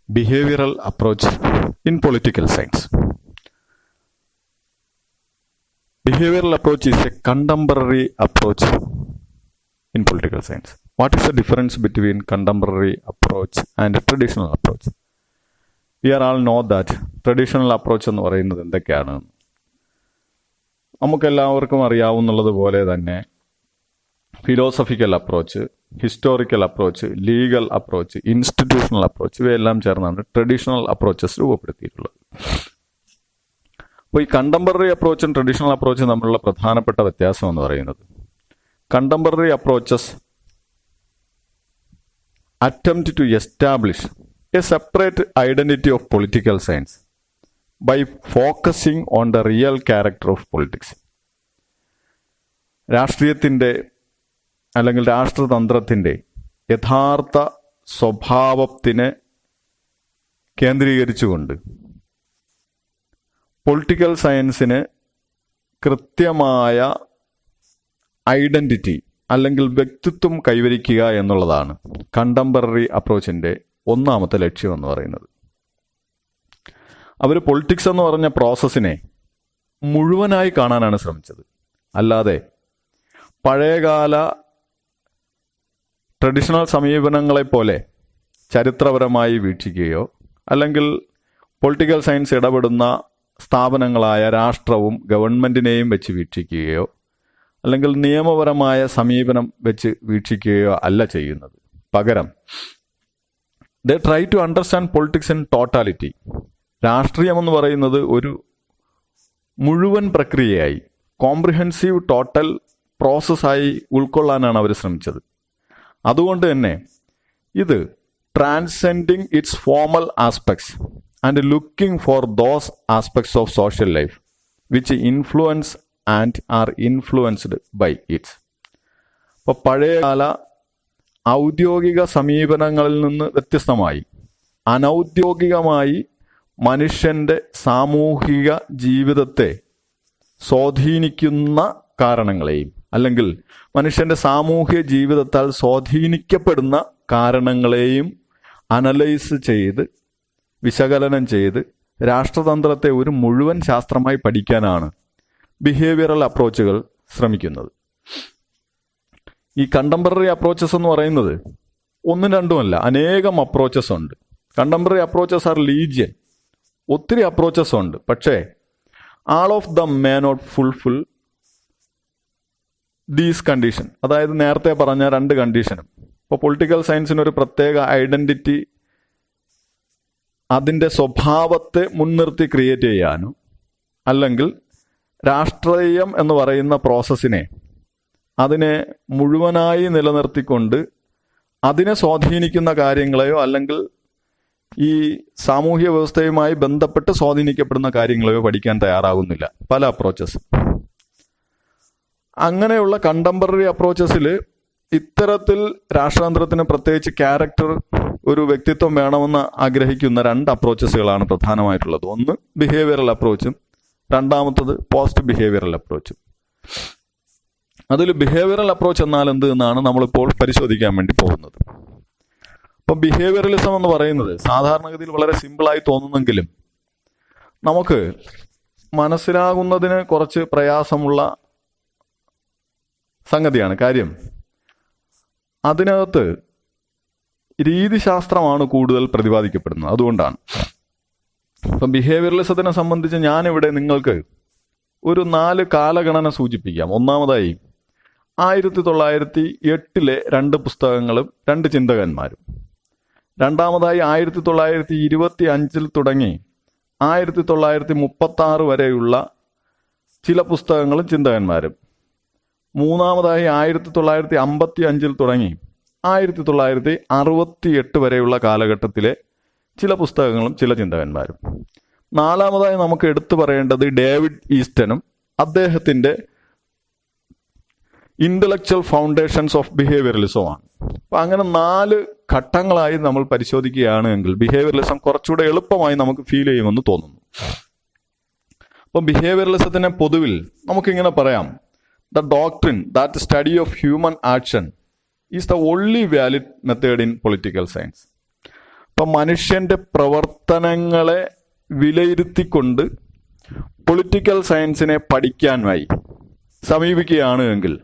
behavioral approach in political science. Behavioral approach is a contemporary approach in political science. What is the difference between contemporary approach and traditional approach? We all know that traditional approach എന്ന് പറയുന്നത് എന്തൊക്കെയാണ്. നമുക്കെല്ലാവർക്കും അറിയാവുന്നതുപോലെ തന്നെ philosophical approach, historical approach, legal approach, institutional approach ഇവയെല്ലാം ചേർന്നാണ് traditional approaches രൂപപ്പെടുത്തിയിട്ടുള്ളത്. അപ്പോൾ ഈ കണ്ടംപററി അപ്രോച്ചും ട്രഡീഷണൽ അപ്രോച്ചും തമ്മിലുള്ള പ്രധാനപ്പെട്ട വ്യത്യാസം എന്ന് പറയുന്നത്, contemporary approaches attempt to establish a separate identity of political science by focusing on the real character of politics. രാഷ്ട്രീയത്തിൻ്റെ അല്ലെങ്കിൽ രാഷ്ട്രതന്ത്രത്തിൻ്റെ യഥാർത്ഥ സ്വഭാവത്തിനെ കേന്ദ്രീകരിച്ചുകൊണ്ട് പൊളിറ്റിക്കൽ സയൻസിന് കൃത്യമായ ഐഡന്റിറ്റി അല്ലെങ്കിൽ വ്യക്തിത്വം കൈവരിക്കുക എന്നുള്ളതാണ് കണ്ടംപററി അപ്രോച്ചിൻ്റെ ഒന്നാമത്തെ ലക്ഷ്യം എന്ന് പറയുന്നത്. അവർ പൊളിറ്റിക്സ് എന്ന് പറഞ്ഞ പ്രോസസ്സിനെ മുഴുവനായി കാണാനാണ് ശ്രമിച്ചത്. അല്ലാതെ പഴയകാല ട്രഡീഷണൽ സമീപനങ്ങളെപ്പോലെ ചരിത്രപരമായി വീക്ഷിക്കുകയോ അല്ലെങ്കിൽ പൊളിറ്റിക്കൽ സയൻസ് ഇടപെടുന്ന സ്ഥാപനങ്ങളായ രാഷ്ട്രവും ഗവൺമെന്റിനെയും വെച്ച് വീക്ഷിക്കുകയോ അല്ലെങ്കിൽ നിയമപരമായ സമീപനം വെച്ച് വീക്ഷിക്കുകയോ അല്ല ചെയ്യുന്നത്. പകരം they try to understand politics in totality. രാഷ്ട്രീയം എന്ന് പറയുന്നത് ഒരു മുഴുവൻ പ്രക്രിയയായി, കോംപ്രിഹെൻസീവ് ടോട്ടൽ പ്രോസസ്സായി ഉൾക്കൊള്ളാനാണ് അവർ ശ്രമിച്ചത്. അതുകൊണ്ട് തന്നെ ഇത് transcending its formal aspects and looking for those aspects of social life which influence and are influenced by its. അപ്പോൾ പഴയകാല ഔദ്യോഗിക സമീപനങ്ങളിൽ നിന്ന് വ്യത്യസ്തമായി അനൗദ്യോഗികമായി മനുഷ്യൻ്റെ സാമൂഹിക ജീവിതത്തെ സ്വാധീനിക്കുന്ന കാരണങ്ങളെയും അല്ലെങ്കിൽ മനുഷ്യൻ്റെ സാമൂഹിക ജീവിതത്താൽ സ്വാധീനിക്കപ്പെടുന്ന കാരണങ്ങളെയും അനലൈസ് ചെയ്ത് വിശകലനം ചെയ്ത് രാഷ്ട്രതന്ത്രത്തെ ഒരു മുഴുവൻ ശാസ്ത്രമായി പഠിക്കാനാണ് ബിഹേവിയറൽ അപ്രോച്ചുകൾ ശ്രമിക്കുന്നത്. ഈ കണ്ടംപററി അപ്രോച്ചസ് എന്ന് പറയുന്നത് ഒന്നും രണ്ടുമല്ല, അനേകം അപ്രോച്ചസ് ഉണ്ട്. കണ്ടംപററി അപ്രോച്ചസ് ആർ ലീജിയൻ, ഒത്തിരി അപ്രോച്ചസ് ഉണ്ട്. പക്ഷേ all of them may not fulfil these condition. അതായത് നേരത്തെ പറഞ്ഞ രണ്ട് കണ്ടീഷനും. ഇപ്പോൾ പൊളിറ്റിക്കൽ സയൻസിന് ഒരു പ്രത്യേക ഐഡന്റിറ്റി അതിൻ്റെ സ്വഭാവത്തെ മുൻനിർത്തി ക്രിയേറ്റ് ചെയ്യാനും അല്ലെങ്കിൽ രാഷ്ട്രീയം എന്ന് പറയുന്ന പ്രോസസ്സിനെ അതിനെ മുഴുവനായി നിലനിർത്തിക്കൊണ്ട് അതിനെ സ്വാധീനിക്കുന്ന കാര്യങ്ങളെയോ അല്ലെങ്കിൽ ഈ സാമൂഹ്യ വ്യവസ്ഥയുമായി ബന്ധപ്പെട്ട് സ്വാധീനിക്കപ്പെടുന്ന കാര്യങ്ങളെയോ പഠിക്കാൻ തയ്യാറാകുന്നില്ല പല അപ്രോച്ചസ്. അങ്ങനെയുള്ള കണ്ടംപററി അപ്രോച്ചസിൽ ഇത്തരത്തിൽ രാഷ്ട്രതന്ത്രത്തിന് പ്രത്യേകിച്ച് ക്യാരക്ടർ, ഒരു വ്യക്തിത്വം വേണമെന്ന് ആഗ്രഹിക്കുന്ന രണ്ട് അപ്രോച്ചസുകളാണ് പ്രധാനമായിട്ടുള്ളത്. ഒന്ന് ബിഹേവിയറൽ അപ്രോച്ചും രണ്ടാമത്തത് പോസ്റ്റ് ബിഹേവിയറൽ അപ്രോച്ചും. അതിൽ ബിഹേവിയറൽ അപ്രോച്ച് എന്നാൽ എന്ത് എന്നാണ് നമ്മളിപ്പോൾ പരിശോധിക്കാൻ വേണ്ടി പോകുന്നത്. അപ്പം ബിഹേവിയറലിസം എന്ന് പറയുന്നത് സാധാരണഗതിയിൽ വളരെ സിമ്പിളായി തോന്നുന്നെങ്കിലും നമുക്ക് മനസ്സിലാകുന്നതിന് കുറച്ച് പ്രയാസമുള്ള സംഗതിയാണ്. കാര്യം അതിനകത്ത് രീതിശാസ്ത്രമാണ് കൂടുതൽ പ്രതിപാദിക്കപ്പെടുന്നത്. അതുകൊണ്ടാണ് ഇപ്പം ബിഹേവിയറലിസത്തിനെ സംബന്ധിച്ച് ഞാനിവിടെ നിങ്ങൾക്ക് ഒരു 4 കാലഗണന സൂചിപ്പിക്കാം. ഒന്നാമതായി 1908 രണ്ട് പുസ്തകങ്ങളും 2 ചിന്തകന്മാരും. രണ്ടാമതായി 1925 തുടങ്ങി 1936 വരെയുള്ള ചില പുസ്തകങ്ങളും ചിന്തകന്മാരും. മൂന്നാമതായി 1955 തുടങ്ങി 1968 വരെയുള്ള കാലഘട്ടത്തിലെ ചില പുസ്തകങ്ങളും ചില ചിന്തകന്മാരും. നാലാമതായി നമുക്ക് എടുത്തു പറയേണ്ടത് ഡേവിഡ് ഈസ്റ്റനും അദ്ദേഹത്തിൻ്റെ ഇന്റലക്ച്വൽ ഫൗണ്ടേഷൻസ് ഓഫ് ബിഹേവിയറലിസമാണ്. അപ്പം അങ്ങനെ 4 ഘട്ടങ്ങളായി നമ്മൾ പരിശോധിക്കുകയാണ് എങ്കിൽ ബിഹേവിയറലിസം കുറച്ചുകൂടെ എളുപ്പമായി നമുക്ക് ഫീൽ ചെയ്യുമെന്ന് തോന്നുന്നു. അപ്പം ബിഹേവിയറലിസത്തിനെ പൊതുവിൽ നമുക്കിങ്ങനെ പറയാം: the doctrine that study of human action is the only valid method in political science. ഇപ്പം മനുഷ്യന്റെ പ്രവർത്തനങ്ങളെ വിലയിരുത്തിക്കൊണ്ട് പൊളിറ്റിക്കൽ സയൻസിനെ പഠിക്കാനായി സമീപിക്കുകയാണ് എങ്കിൽ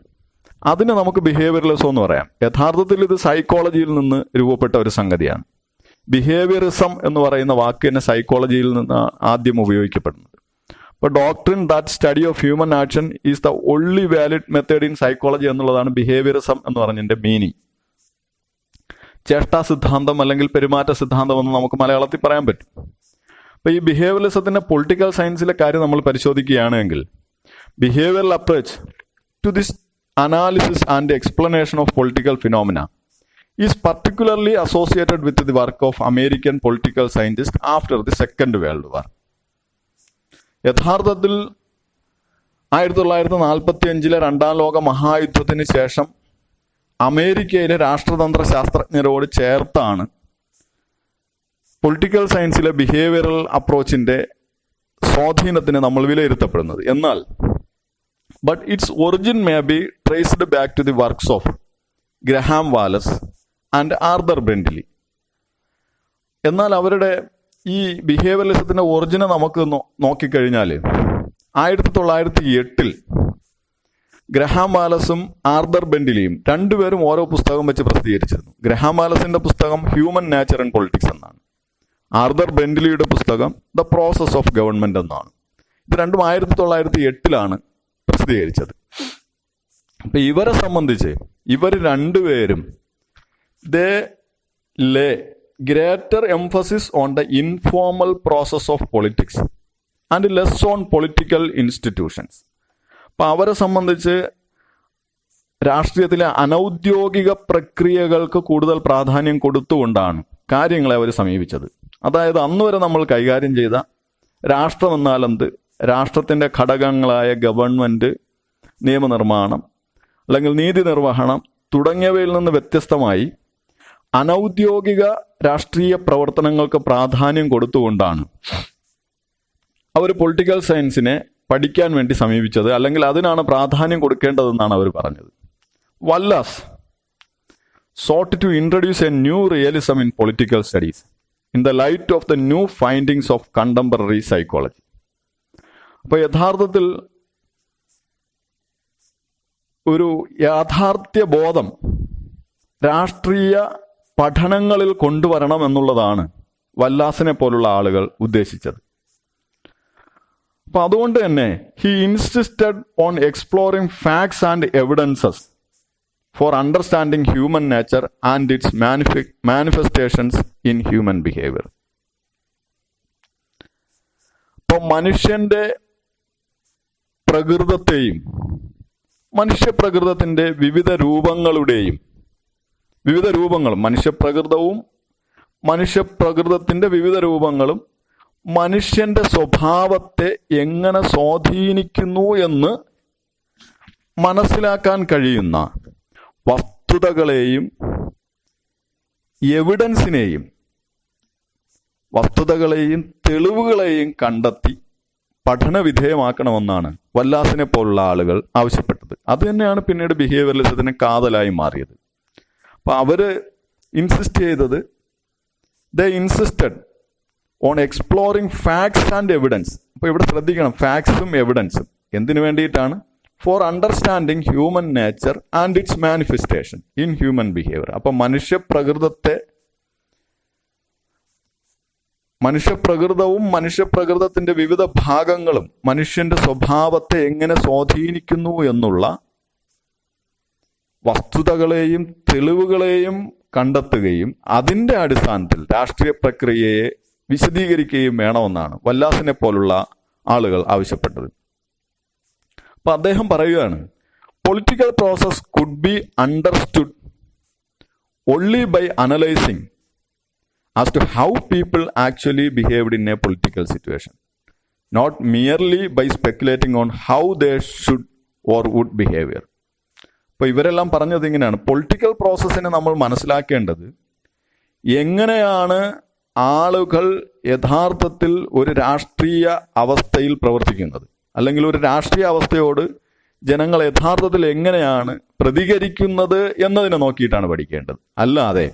അതിന് നമുക്ക് ബിഹേവിയറലിസം എന്ന് പറയാം. യഥാർത്ഥത്തിൽ ഇത് സൈക്കോളജിയിൽ നിന്ന് രൂപപ്പെട്ട ഒരു സംഗതിയാണ്. ബിഹേവിയറിസം എന്ന് പറയുന്ന വാക്ക് തന്നെ സൈക്കോളജിയിൽ നിന്ന് ആദ്യം ഉപയോഗിക്കപ്പെടുന്നത്. അപ്പോൾ doctrine that study of human action is the only valid method in psychology എന്നുള്ളതാണ് ബിഹേവിയറിസം എന്ന് പറഞ്ഞതിന്റെ മീനിങ്. ചേഷ്ടാ സിദ്ധാന്തം അല്ലെങ്കിൽ പെരുമാറ്റ സിദ്ധാന്തം എന്ന് നമുക്ക് മലയാളത്തിൽ പറയാൻ പറ്റും. അപ്പൊ ഈ ബിഹേവിയറലിസത്തിന്റെ പൊളിറ്റിക്കൽ സയൻസിലെ കാര്യം നമ്മൾ പരിശോധിക്കുകയാണെങ്കിൽ behavioural approach to this analysis and explanation of political phenomena is particularly associated with the work of American political scientist after the second world war. യഥാർത്ഥത്തിൽ 1945 രണ്ടാം ലോക മഹായുദ്ധത്തിന് ശേഷം അമേരിക്കയിലെ രാഷ്ട്രതന്ത്ര ശാസ്ത്രജ്ഞരോട് ചേർത്താണ് പൊളിറ്റിക്കൽ സയൻസിലെ ബിഹേവിയറൽ അപ്രോച്ചിന്റെ സ്വാധീനത്തിന് നമ്മൾ വിലയിരുത്തപ്പെടുന്നത്. എന്നാൽ but it's origin may be traced back to the works of Graham Wallace and Arthur Brendley. എന്നാൽ അവരുടെ ഈ ബിഹേവിയറലിസത്തിന്റെ ഒറിജിനെ നമുക്ക് നോക്കിക്കഴിഞ്ഞാൽ 1908 ഗ്രഹാം വാലസും ആർതർ ബെൻഡിലിയും രണ്ടുപേരും ഓരോ പുസ്തകം വെച്ച് പ്രസിദ്ധീകരിച്ചിരുന്നു. ഗ്രഹാം വാലസിന്റെ പുസ്തകം ഹ്യൂമൻ നേച്ചർ ആൻഡ് പൊളിറ്റിക്സ് എന്നാണ്. ആർതർ ബെൻഡിലിയുടെ പുസ്തകം ദ പ്രോസസ് ഓഫ് ഗവൺമെന്റ് എന്നാണ്. ഇത് രണ്ടും 1908 പ്രസിദ്ധീകരിച്ചത്. അപ്പൊ ഇവരെ സംബന്ധിച്ച് ഇവർ രണ്ടുപേരും they lay greater emphasis on the informal process of politics and less on political institutions. അപ്പൊ അവരെ സംബന്ധിച്ച് രാഷ്ട്രീയത്തിലെ അനൗദ്യോഗിക പ്രക്രിയകൾക്ക് കൂടുതൽ പ്രാധാന്യം കൊടുത്തുകൊണ്ടാണ് കാര്യങ്ങളെ അവർ സമീപിച്ചത്. അതായത് അന്ന് വരെ നമ്മൾ കൈകാര്യം ചെയ്ത രാഷ്ട്രം എന്നാൽ എന്ത്, രാഷ്ട്രത്തിന്റെ ഘടകങ്ങളായ ഗവൺമെന്റ്, നിയമനിർമ്മാണം അല്ലെങ്കിൽ നീതി നിർവഹണം തുടങ്ങിയവയിൽ നിന്ന് വ്യത്യസ്തമായി അനൗദ്യോഗിക രാഷ്ട്രീയ പ്രവർത്തനങ്ങൾക്ക് പ്രാധാന്യം കൊടുത്തുകൊണ്ടാണ് അവർ പൊളിറ്റിക്കൽ സയൻസിനെ പഠിക്കാൻ വേണ്ടി സമീപിച്ചത്, അല്ലെങ്കിൽ അതിനാണ് പ്രാധാന്യം കൊടുക്കേണ്ടതെന്നാണ് അവർ പറഞ്ഞത്. വല്ലാസ് sought to introduce a new realism in political studies in the light of the new findings of contemporary psychology. അപ്പോൾ യഥാർത്ഥത്തിൽ ഒരു യാഥാർത്ഥ്യ ബോധം രാഷ്ട്രീയ പഠനങ്ങളിൽ കൊണ്ടുവരണം എന്നുള്ളതാണ് വല്ലാസിനെ പോലുള്ള ആളുകൾ ഉദ്ദേശിച്ചത്. അപ്പൊ അതുകൊണ്ട് തന്നെ he insisted on exploring facts and evidences for understanding human nature and its manifestations in human behavior. അപ്പോൾ മനുഷ്യന്റെ പ്രകൃതത്തെയും മനുഷ്യപ്രകൃതത്തിന്റെ വിവിധ രൂപങ്ങളും മനുഷ്യപ്രകൃതത്തിന്റെ വിവിധ രൂപങ്ങളും മനുഷ്യന്റെ സ്വഭാവത്തെ എങ്ങനെ സ്വാധീനിക്കുന്നു എന്ന് മനസ്സിലാക്കാൻ കഴിയുന്ന വസ്തുതകളെയും തെളിവുകളെയും കണ്ടെത്തി പഠനവിധേയമാക്കണമെന്നാണ് വല്ലാസിനെ പോലുള്ള ആളുകൾ ആവശ്യപ്പെട്ടത്. അത് തന്നെയാണ് പിന്നീട് ബിഹേവിയറലിസത്തിന് കാതലായി മാറിയത്. അപ്പൊ അവര് ഇൻസിസ്റ്റ് ചെയ്തത്, they insisted on exploring facts and evidence. അപ്പൊ ഇവിടെ ശ്രദ്ധിക്കണം, ഫാക്ട്സും എവിഡൻസും എന്തിനു വേണ്ടിയിട്ടാണ്? For understanding human nature and its manifestation in human behaviour. അപ്പൊ മനുഷ്യപ്രകൃതവും മനുഷ്യപ്രകൃതത്തിന്റെ വിവിധ ഭാഗങ്ങളും മനുഷ്യന്റെ സ്വഭാവത്തെ എങ്ങനെ സ്വാധീനിക്കുന്നു എന്നുള്ള വസ്തുതകളെയും തെളിവുകളെയും കണ്ടെത്തുകയും അതിന്റെ അടിസ്ഥാനത്തിൽ രാഷ്ട്രീയ പ്രക്രിയയെ വിശദീകരിക്കുകയും വേണമെന്നാണ് വല്ലാസിനെ പോലുള്ള ആളുകൾ ആവശ്യപ്പെട്ടത്. അപ്പൊ അദ്ദേഹം പറയുകയാണ്, political process could be understood only by analysing as to how people actually behaved in a political situation, not merely by speculating on how they should or would behave. അപ്പോൾ ഇവരെല്ലാം പറഞ്ഞത് ഇങ്ങനെയാണ്, പൊളിറ്റിക്കൽ പ്രോസസ്സിനെ നമ്മൾ മനസ്സിലാക്കേണ്ടത് എങ്ങനെയാണ് ആളുകൾ യഥാർത്ഥത്തിൽ ഒരു രാഷ്ട്രീയ അവസ്ഥയിൽ പ്രവർത്തിക്കുന്നത്, അല്ലെങ്കിൽ ഒരു രാഷ്ട്രീയ അവസ്ഥയോട് ജനങ്ങൾ യഥാർത്ഥത്തിൽ എങ്ങനെയാണ് പ്രതികരിക്കുന്നത് എന്നതിനെ നോക്കിയിട്ടാണ് പഠിക്കേണ്ടത്. അല്ലാതെ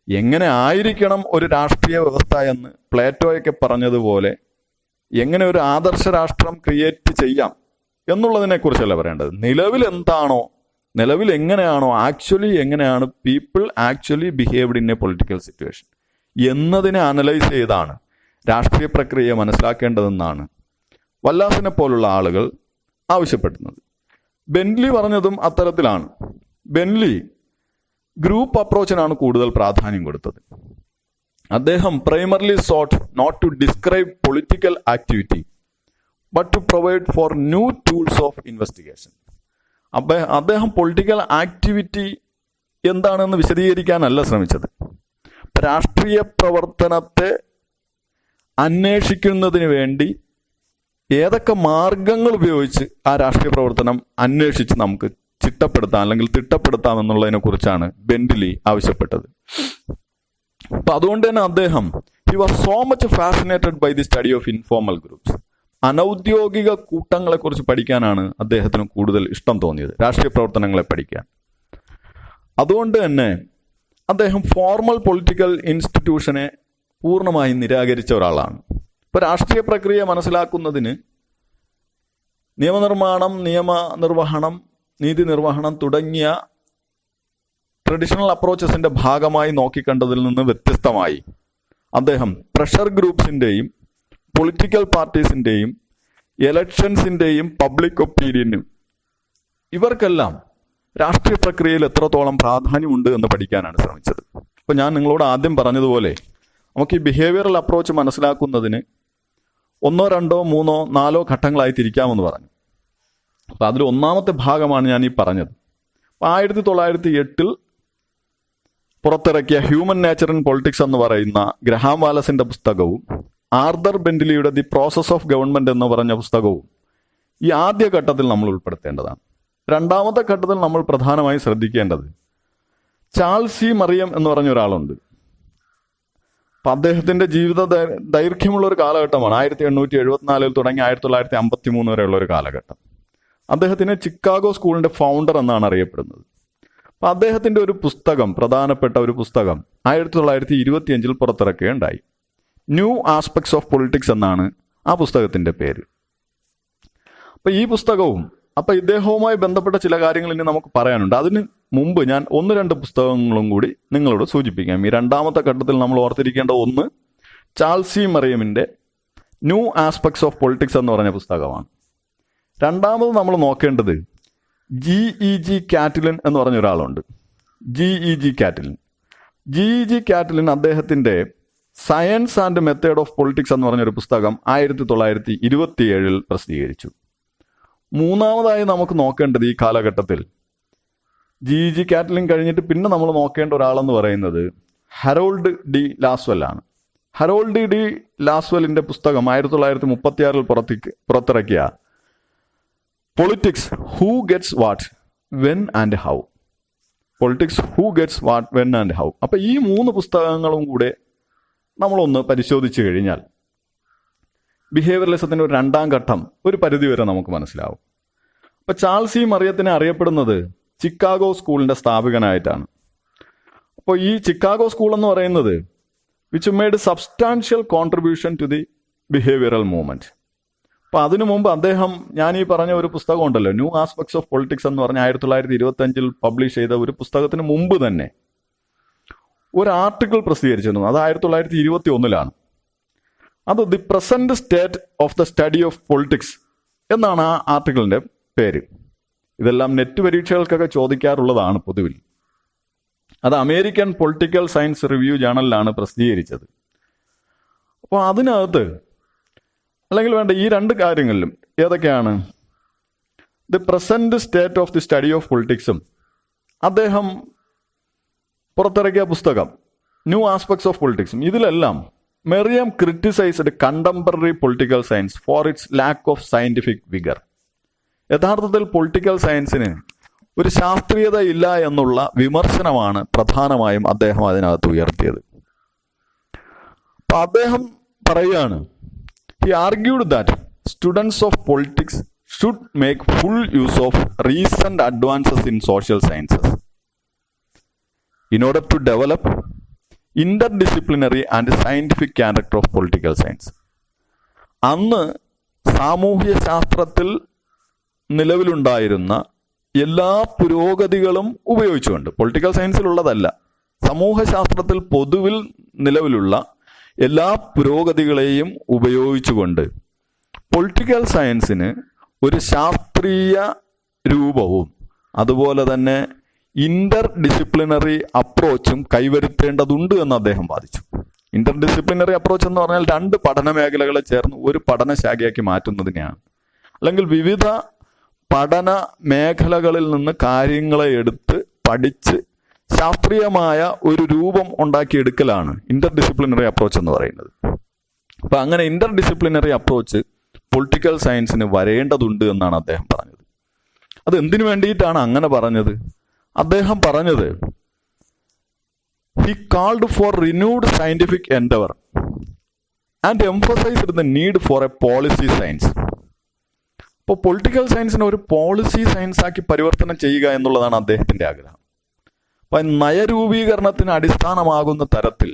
എങ്ങനെ ആയിരിക്കണം ഒരു രാഷ്ട്രീയ വ്യവസ്ഥ എന്ന് പ്ലേറ്റോയൊക്കെ പറഞ്ഞതുപോലെ എങ്ങനെ ഒരു ആദർശ രാഷ്ട്രം ക്രിയേറ്റ് ചെയ്യാം എന്നുള്ളതിനെ കുറിച്ചല്ല പറയേണ്ടത്. നിലവിൽ എന്താണോ, നിലവിൽ എങ്ങനെയാണോ, എങ്ങനെയാണ് people actually behaved in A political situation എന്നതിനെ അനലൈസ് ചെയ്താണ് രാഷ്ട്രീയ പ്രക്രിയയെ മനസ്സിലാക്കേണ്ടതെന്നാണ് വല്ലാസിനെ പോലുള്ള ആളുകൾ ആവശ്യപ്പെടുന്നത്. ബെന്റ്ലി പറഞ്ഞതും അത്തരത്തിലാണ്. ബെന്റ്ലി ഗ്രൂപ്പ് അപ്രോച്ചിനാണ് കൂടുതൽ പ്രാധാന്യം കൊടുത്തത്. അദ്ദേഹം primarily sought not to describe political activity but to provide for new tools of investigation. അദ്ദേഹം പൊളിറ്റിക്കൽ ആക്ടിവിറ്റി എന്താണെന്ന് വിശദീകരിക്കാനല്ല ശ്രമിച്ചത്. രാഷ്ട്രീയ പ്രവർത്തനത്തെ അന്വേഷിക്കുന്നതിന് വേണ്ടി ഏതൊക്കെ മാർഗങ്ങൾ ഉപയോഗിച്ച് ആ രാഷ്ട്രീയ പ്രവർത്തനം അന്വേഷിച്ച് നമുക്ക് ചിട്ടപ്പെടുത്താം അല്ലെങ്കിൽ തിട്ടപ്പെടുത്താം എന്നുള്ളതിനെ കുറിച്ചാണ് ബെന്റ്ലി ആവശ്യപ്പെട്ടത്. അപ്പൊ അതുകൊണ്ട് തന്നെ അദ്ദേഹം he was so much fascinated by the study of informal groups. അനൗദ്യോഗിക കൂട്ടങ്ങളെ കുറിച്ച് പഠിക്കാനാണ് അദ്ദേഹത്തിന് കൂടുതൽ ഇഷ്ടം തോന്നിയത്, രാഷ്ട്രീയ പ്രവർത്തനങ്ങളെ പഠിക്കാൻ. അതുകൊണ്ട് തന്നെ അദ്ദേഹം ഫോർമൽ പൊളിറ്റിക്കൽ ഇൻസ്റ്റിറ്റ്യൂഷനെ പൂർണ്ണമായും നിരാകരിച്ച ഒരാളാണ്. ഇപ്പൊ രാഷ്ട്രീയ പ്രക്രിയ മനസ്സിലാക്കുന്നതിന് നിയമനിർമ്മാണം, നിയമനിർവഹണം, നീതി നിർവഹണം തുടങ്ങിയ ട്രഡീഷണൽ അപ്രോച്ചസിന്റെ ഭാഗമായി നോക്കിക്കണ്ടതിൽ നിന്ന് വ്യത്യസ്തമായി അദ്ദേഹം പ്രഷർ ഗ്രൂപ്പ്സിന്റെയും പൊളിറ്റിക്കൽ പാർട്ടീസിന്റെയും എലക്ഷൻസിന്റെയും പബ്ലിക് ഒപ്പീനിയനും ഇവർക്കെല്ലാം രാഷ്ട്രീയ പ്രക്രിയയിൽ എത്രത്തോളം പ്രാധാന്യമുണ്ട് എന്ന് പഠിക്കാനാണ് ശ്രമിച്ചത്. അപ്പൊ ഞാൻ നിങ്ങളോട് ആദ്യം പറഞ്ഞതുപോലെ നമുക്ക് ഈ ബിഹേവിയറൽ അപ്രോച്ച് മനസ്സിലാക്കുന്നതിന് 1, 2, 3, 4 ഘട്ടങ്ങളായി തിരിക്കാമെന്ന് പറഞ്ഞു. അപ്പൊ അതിൽ ഒന്നാമത്തെ ഭാഗമാണ് ഞാൻ ഈ പറഞ്ഞത്. 1908 പുറത്തിറക്കിയ ഹ്യൂമൻ നേച്ചർ ഇൻ പൊളിറ്റിക്സ് എന്ന് പറയുന്ന ഗ്രഹാം വാലസിന്റെ പുസ്തകവും ആർതർ ബെന്റ്ലിയുടെ ദി പ്രോസസ് ഓഫ് ഗവൺമെന്റ് എന്ന് പറഞ്ഞ പുസ്തകവും ഈ ആദ്യ ഘട്ടത്തിൽ നമ്മൾ ഉൾപ്പെടുത്തേണ്ടതാണ്. രണ്ടാമത്തെ ഘട്ടത്തിൽ നമ്മൾ പ്രധാനമായും ശ്രദ്ധിക്കേണ്ടത് ചാൾസ് സി മറിയം എന്ന് പറഞ്ഞ ഒരാളുണ്ട്. അപ്പൊ അദ്ദേഹത്തിന്റെ ജീവിത ദൈർഘ്യമുള്ള ഒരു കാലഘട്ടമാണ്. 1874 തുടങ്ങി 1953 വരെയുള്ള ഒരു കാലഘട്ടം. അദ്ദേഹത്തിന് ചിക്കാഗോ സ്കൂളിന്റെ ഫൗണ്ടർ എന്നാണ് അറിയപ്പെടുന്നത്. അപ്പൊ അദ്ദേഹത്തിന്റെ ഒരു പുസ്തകം, പ്രധാനപ്പെട്ട ഒരു പുസ്തകം 1925 പുറത്തിറക്കുകയുണ്ടായി. ന്യൂ ആസ്പെക്ട്സ് ഓഫ് പൊളിറ്റിക്സ് എന്നാണ് ആ പുസ്തകത്തിന്റെ പേര്. അപ്പൊ ഈ പുസ്തകവും ഇദ്ദേഹവുമായി ബന്ധപ്പെട്ട ചില കാര്യങ്ങൾ ഇനി നമുക്ക് പറയാനുണ്ട്. അതിന് മുമ്പ് ഞാൻ 1-2 പുസ്തകങ്ങളും കൂടി നിങ്ങളോട് സൂചിപ്പിക്കാം. ഈ രണ്ടാമത്തെ ഘട്ടത്തിൽ നമ്മൾ ഓർത്തിരിക്കേണ്ട ഒന്ന് ചാൾസ് സി മറിയമിന്റെ ന്യൂ ആസ്പെക്ട്സ് ഓഫ് പൊളിറ്റിക്സ് എന്ന് പറഞ്ഞ പുസ്തകമാണ്. രണ്ടാമത് നമ്മൾ നോക്കേണ്ടത് G.E.G. കാറ്റ്ലിൻ എന്ന് പറഞ്ഞ ഒരാളുണ്ട്. G.E.G. കാറ്റ്ലിൻ അദ്ദേഹത്തിന്റെ science and method of politics എന്ന് പറഞ്ഞൊരു പുസ്തകം 1927 പ്രസിദ്ധീകരിച്ചു. മൂന്നാമതായി നമുക്ക് നോക്കേണ്ടത് ഈ കാലഘട്ടത്തിൽ G.E.G. കാറ്റ്ലിൻ കഴിഞ്ഞിട്ട് പിന്നെ നമ്മൾ നോക്കേണ്ട ഒരാളെന്ന് പറയുന്നത് ഹരോൾഡ് ഡി ലാസ്വെൽ ആണ്. ഹരോൾഡ് ഡി ലാസ്വെലിന്റെ പുസ്തകം 1936 പുറത്തിറക്കിയ politics who gets what when and how. Politics who gets what when and how. അപ്പൊ ഈ 3 പുസ്തകങ്ങളും കൂടെ നമ്മളൊന്ന് പരിശോധിച്ചു കഴിഞ്ഞാൽ ബിഹേവിയറലിസത്തിന്റെ ഒരു രണ്ടാം ഘട്ടം ഒരു പരിധിവരെ നമുക്ക് മനസ്സിലാവും. അപ്പൊ ചാൾസ് സി മറിയത്തിനെ അറിയപ്പെടുന്നത് ചിക്കാഗോ സ്കൂളിന്റെ സ്ഥാപകനായിട്ടാണ്. അപ്പോൾ ഈ ചിക്കാഗോ സ്കൂൾ എന്ന് പറയുന്നത് which made substantial contribution to the behavioural movement. അപ്പൊ അതിനു മുമ്പ് അദ്ദേഹം, ഞാൻ ഈ പറഞ്ഞ ഒരു പുസ്തകം ഉണ്ടല്ലോ, ന്യൂ ആസ്പെക്ട്സ് ഓഫ് പൊളിറ്റിക്സ് എന്ന് പറഞ്ഞ 1925 പബ്ലിഷ് ചെയ്ത ഒരു പുസ്തകത്തിന് മുമ്പ് തന്നെ ഒരു ആർട്ടിക്കിൾ പ്രസിദ്ധീകരിച്ചിരുന്നു. അത് 1921 അത് the present state of the study of politics എന്നാണ് ആ ആർട്ടിക്കിളിന്റെ പേര്. ഇതെല്ലാം നെറ്റ് പരീക്ഷകൾക്കൊക്കെ ചോദിക്കാറുള്ളതാണ് പൊതുവിൽ. അത് അമേരിക്കൻ പൊളിറ്റിക്കൽ സയൻസ് റിവ്യൂ ജേണലിലാണ് പ്രസിദ്ധീകരിച്ചത്. അപ്പോൾ അതിനകത്ത് അല്ലെങ്കിൽ വേണ്ട ഈ 2 കാര്യങ്ങളിലും ഏതൊക്കെയാണ് the present state of the study of പൊളിറ്റിക്സും അദ്ദേഹം പുറത്തിറക്കിയ പുസ്തകം ന്യൂ ആസ്പെക്ട്സ് ഓഫ് പൊളിറ്റിക്സും, ഇതിലെല്ലാം Merriam criticised contemporary political science for its lack of scientific vigour. യഥാർത്ഥത്തിൽ പൊളിറ്റിക്കൽ സയൻസിന് ഒരു ശാസ്ത്രീയത ഇല്ല എന്നുള്ള വിമർശനമാണ് പ്രധാനമായും അദ്ദേഹം അതിനകത്ത് ഉയർത്തിയത്. അപ്പൊ അദ്ദേഹം പറയുകയാണ്, he argued that students of politics should make full use of recent advances in social sciences in order to develop Inter disciplinary and scientific character of political science. അന്ന് സാമൂഹ്യ ശാസ്ത്രത്തിൽ നിലവിലുണ്ടായിരുന്ന എല്ലാ പുരോഗതികളും ഉപയോഗിച്ചുകൊണ്ട്, പൊളിറ്റിക്കൽ സയൻസിലുള്ളതല്ല, സമൂഹശാസ്ത്രത്തിൽ പൊതുവിൽ നിലവിലുള്ള എല്ലാ പുരോഗതികളെയും ഉപയോഗിച്ചുകൊണ്ട് പൊളിറ്റിക്കൽ സയൻസിന് ഒരു ശാസ്ത്രീയ രൂപവും അതുപോലെ തന്നെ ഇന്റർ ഡിസിപ്ലിനറി അപ്രോച്ചും കൈവരുത്തേണ്ടതുണ്ട് എന്ന് അദ്ദേഹം വാദിച്ചു. ഇന്റർ ഡിസിപ്ലിനറി അപ്രോച്ച് എന്ന് പറഞ്ഞാൽ രണ്ട് പഠന മേഖലകളെ ചേർന്ന് ഒരു പഠനശാഖയാക്കി മാറ്റുന്നതിനെയാണ്. അല്ലെങ്കിൽ വിവിധ പഠന മേഖലകളിൽ നിന്ന് കാര്യങ്ങളെ എടുത്ത് പഠിച്ച് ശാസ്ത്രീയമായ ഒരു രൂപം ഉണ്ടാക്കിയെടുക്കലാണ് ഇന്റർ ഡിസിപ്ലിനറി അപ്രോച്ച് എന്ന് പറയുന്നത്. അപ്പൊ അങ്ങനെ ഇന്റർ ഡിസിപ്ലിനറി അപ്രോച്ച് പൊളിറ്റിക്കൽ സയൻസിന് വരേണ്ടതുണ്ട് എന്നാണ് അദ്ദേഹം പറഞ്ഞത്. അത് എന്തിനു വേണ്ടിയിട്ടാണ് അങ്ങനെ പറഞ്ഞത്? അദ്ദേഹം പറഞ്ഞത്, he called for renewed scientific endeavor and emphasized the need for a policy science. അപ്പോൾ പൊളിറ്റിക്കൽ സയൻസിനെ ഒരു പോളിസി സയൻസ് ആക്കി പരിവർത്തനം ചെയ്യുക എന്നുള്ളതാണ് അദ്ദേഹത്തിന്റെ ആഗ്രഹം. അപ്പൊ നയരൂപീകരണത്തിന് അടിസ്ഥാനമാകുന്ന തരത്തിൽ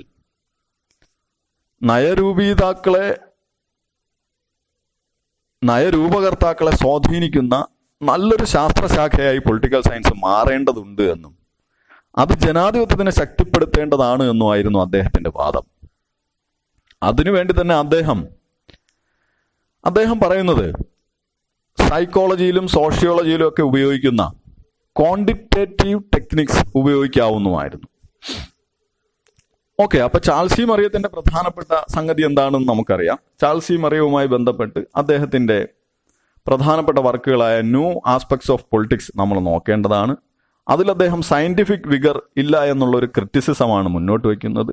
നയരൂപകർത്താക്കളെ സ്വാധീനിക്കുന്ന നല്ലൊരു ശാസ്ത്രശാഖയായി പൊളിറ്റിക്കൽ സയൻസ് മാറേണ്ടതുണ്ട് എന്നും അത് ജനാധിപത്യത്തിനെ ശക്തിപ്പെടുത്തേണ്ടതാണ് എന്നുമായിരുന്നു അദ്ദേഹത്തിന്റെ വാദം. അതിനുവേണ്ടി തന്നെ അദ്ദേഹം പറയുന്നത് സൈക്കോളജിയിലും സോഷ്യോളജിയിലും ഒക്കെ ഉപയോഗിക്കുന്ന ക്വാണ്ടിറ്റേറ്റീവ് ടെക്നിക്സ് ഉപയോഗിക്കാവുന്നതായിരുന്നു. ഓക്കെ, അപ്പൊ ചാൾസി മറിയത്തിന്റെ പ്രധാനപ്പെട്ട സംഗതി എന്താണെന്ന് നമുക്കറിയാം. ചാൾസി മറിയവുമായി ബന്ധപ്പെട്ട് അദ്ദേഹത്തിന്റെ പ്രധാനപ്പെട്ട വർക്കുകളായ ന്യൂ ആസ്പെക്ട്സ് ഓഫ് പൊളിറ്റിക്സ് നമ്മൾ നോക്കേണ്ടതാണ്. അതിൽ അദ്ദേഹം സയന്റിഫിക് വിഗർ ഇല്ല എന്നുള്ള ഒരു ക്രിറ്റിസിസമാണ് മുന്നോട്ട് വയ്ക്കുന്നത്.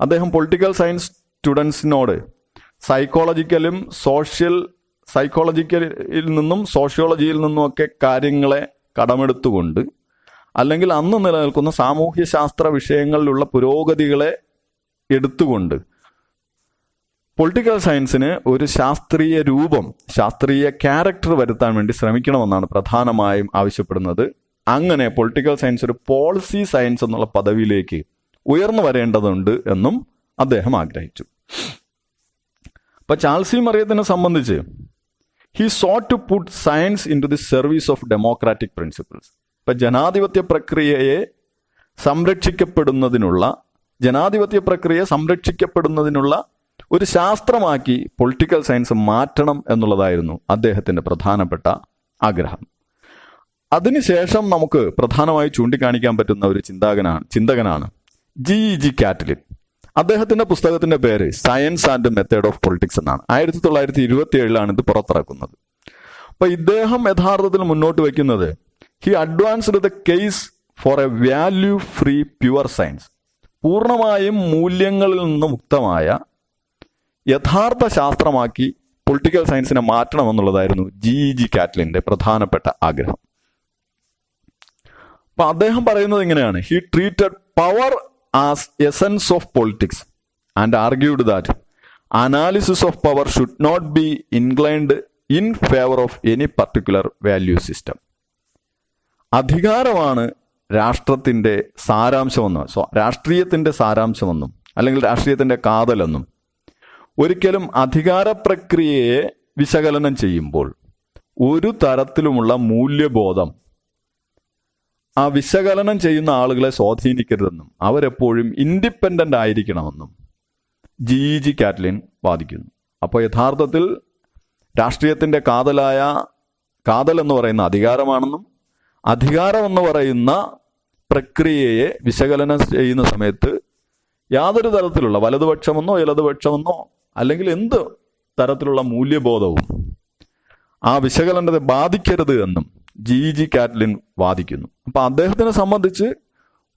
അദ്ദേഹം പൊളിറ്റിക്കൽ സയൻസ് സ്റ്റുഡൻസിനോട് സൈക്കോളജിക്കലിൽ നിന്നും സോഷ്യോളജിയിൽ നിന്നുമൊക്കെ കാര്യങ്ങളെ കടമെടുത്തുകൊണ്ട്, അല്ലെങ്കിൽ അന്ന് നിലനിൽക്കുന്ന സാമൂഹ്യ ശാസ്ത്ര വിഷയങ്ങളിലുള്ള പുരോഗതികളെ എടുത്തുകൊണ്ട് പൊളിറ്റിക്കൽ സയൻസിന് ഒരു ശാസ്ത്രീയ രൂപം, ശാസ്ത്രീയ ക്യാരക്ടർ വരുത്താൻ വേണ്ടി ശ്രമിക്കണമെന്നാണ് പ്രധാനമായും ആവശ്യപ്പെടുന്നത്. അങ്ങനെ പൊളിറ്റിക്കൽ സയൻസ് ഒരു പോളിസി സയൻസ് എന്നുള്ള പദവിയിലേക്ക് ഉയർന്നു വരേണ്ടതുണ്ട് എന്നും അദ്ദേഹം ആഗ്രഹിച്ചു. അപ്പൊ ചാൾസി മറിയത്തിനെ സംബന്ധിച്ച് he sought to put science into the service of democratic principles. ഇപ്പൊ ജനാധിപത്യ പ്രക്രിയയെ സംരക്ഷിക്കപ്പെടുന്നതിനുള്ള ഒരു ശാസ്ത്രമാക്കി പൊളിറ്റിക്കൽ സയൻസ് മാറ്റണം എന്നുള്ളതായിരുന്നു അദ്ദേഹത്തിന്റെ പ്രധാനപ്പെട്ട ആഗ്രഹം. അതിനുശേഷം നമുക്ക് പ്രധാനമായി ചൂണ്ടിക്കാണിക്കാൻ പറ്റുന്ന ഒരു ചിന്തകനാണ് ജി കാറ്റ്ലിൻ. അദ്ദേഹത്തിന്റെ പുസ്തകത്തിന്റെ പേര് science and method of politics എന്നാണ്. 1927 ഇത് പുറത്തിറക്കുന്നത്. അപ്പൊ ഇദ്ദേഹം യഥാർത്ഥത്തിൽ മുന്നോട്ട് വയ്ക്കുന്നത് he advanced the case for a value free pure science. പൂർണ്ണമായും മൂല്യങ്ങളിൽ നിന്ന് മുക്തമായ യഥാർത്ഥ ശാസ്ത്രമാക്കി പൊളിറ്റിക്കൽ സയൻസിനെ മാറ്റണമെന്നുള്ളതായിരുന്നു ജി കാറ്റ്ലിന്റെ പ്രധാനപ്പെട്ട ആഗ്രഹം. അപ്പൊ അദ്ദേഹം പറയുന്നത് ഇങ്ങനെയാണ്: he treated power as essence of politics and argued that analysis of power should not be inclined in favor of any particular value system. അധികാരമാണ് രാഷ്ട്രത്തിന്റെ സാരാംശമെന്നും രാഷ്ട്രീയത്തിന്റെ സാരാംശമെന്നും അല്ലെങ്കിൽ രാഷ്ട്രീയത്തിന്റെ കാതലെന്നും ഒരിക്കലും അധികാര പ്രക്രിയയെ വിശകലനം ചെയ്യുമ്പോൾ ഒരു തരത്തിലുമുള്ള മൂല്യബോധം ആ വിശകലനം ചെയ്യുന്ന ആളുകളെ സ്വാധീനിക്കരുതെന്നും അവരെപ്പോഴും ഇൻഡിപെൻഡന്റ് ആയിരിക്കണമെന്നും ജി കാറ്റ്ലിൻ വാദിക്കുന്നു. അപ്പോൾ യഥാർത്ഥത്തിൽ രാഷ്ട്രീയത്തിന്റെ കാതൽ എന്ന് പറയുന്ന അധികാരമാണെന്നും അധികാരം എന്ന് പറയുന്ന പ്രക്രിയയെ വിശകലനം ചെയ്യുന്ന സമയത്ത് യാതൊരു തരത്തിലുള്ള വലതുപക്ഷമെന്നോ ഇടതുപക്ഷമെന്നോ അല്ലെങ്കിൽ എന്ത് തരത്തിലുള്ള മൂല്യബോധവും ആ വിശകലനത്തെ ബാധിക്കരുത് എന്നും ജി കാറ്റ്ലിൻ വാദിക്കുന്നു. അപ്പൊ അദ്ദേഹത്തിനെ സംബന്ധിച്ച്